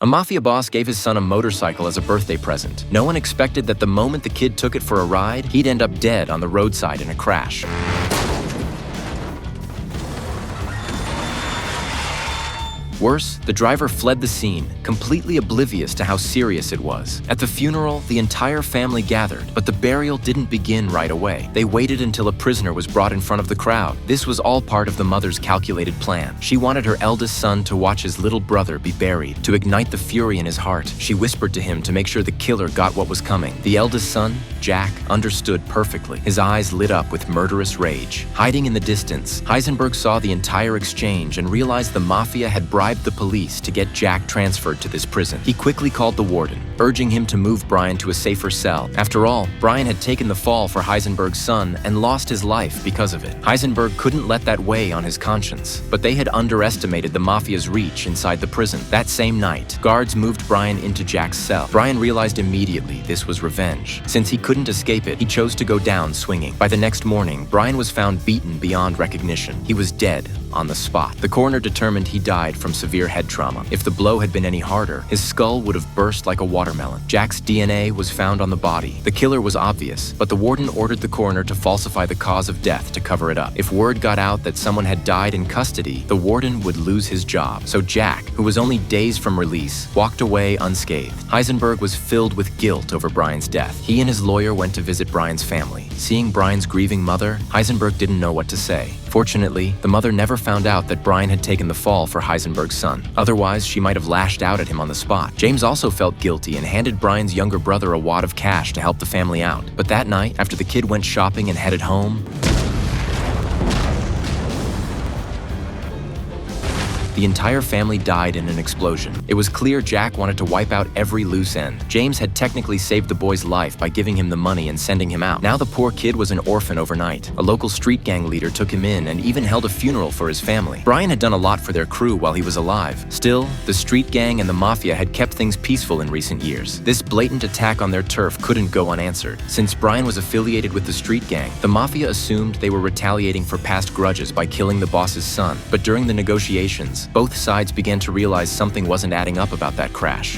A mafia boss gave his son a motorcycle as a birthday present. No one expected that the moment the kid took it for a ride, he'd end up dead on the roadside in a crash. Worse, the driver fled the scene, completely oblivious to how serious it was. At the funeral, the entire family gathered, but the burial didn't begin right away. They waited until a prisoner was brought in front of the crowd. This was all part of the mother's calculated plan. She wanted her eldest son to watch his little brother be buried, to ignite the fury in his heart. She whispered to him to make sure the killer got what was coming. The eldest son, Jack, understood perfectly. His eyes lit up with murderous rage. Hiding in the distance, Heisenberg saw the entire exchange and realized the mafia had bribed the police to get Jack transferred to this prison. He quickly called the warden, urging him to move Brian to a safer cell. After all, Brian had taken the fall for Heisenberg's son and lost his life because of it. Heisenberg couldn't let that weigh on his conscience, but they had underestimated the mafia's reach inside the prison. That same night, guards moved Brian into Jack's cell. Brian realized immediately this was revenge. Since he couldn't escape it, he chose to go down swinging. By the next morning, Brian was found beaten beyond recognition. He was dead on the spot. The coroner determined he died from severe head trauma. If the blow had been any harder, his skull would have burst like a watermelon. Jack's DNA was found on the body. The killer was obvious, but the warden ordered the coroner to falsify the cause of death to cover it up. If word got out that someone had died in custody, the warden would lose his job. So Jack, who was only days from release, walked away unscathed. Heisenberg was filled with guilt over Brian's death. He and his lawyer went to visit Brian's family. Seeing Brian's grieving mother, Heisenberg didn't know what to say. Fortunately, the mother never found out that Brian had taken the fall for Heisenberg's son. Otherwise, she might have lashed out at him on the spot. James also felt guilty and handed Brian's younger brother a wad of cash to help the family out. But that night, after the kid went shopping and headed home, the entire family died in an explosion. It was clear Jack wanted to wipe out every loose end. James had technically saved the boy's life by giving him the money and sending him out. Now the poor kid was an orphan overnight. A local street gang leader took him in and even held a funeral for his family. Brian had done a lot for their crew while he was alive. Still, the street gang and the mafia had kept things peaceful in recent years. This blatant attack on their turf couldn't go unanswered. Since Brian was affiliated with the street gang, the mafia assumed they were retaliating for past grudges by killing the boss's son. But during the negotiations, both sides began to realize something wasn't adding up about that crash.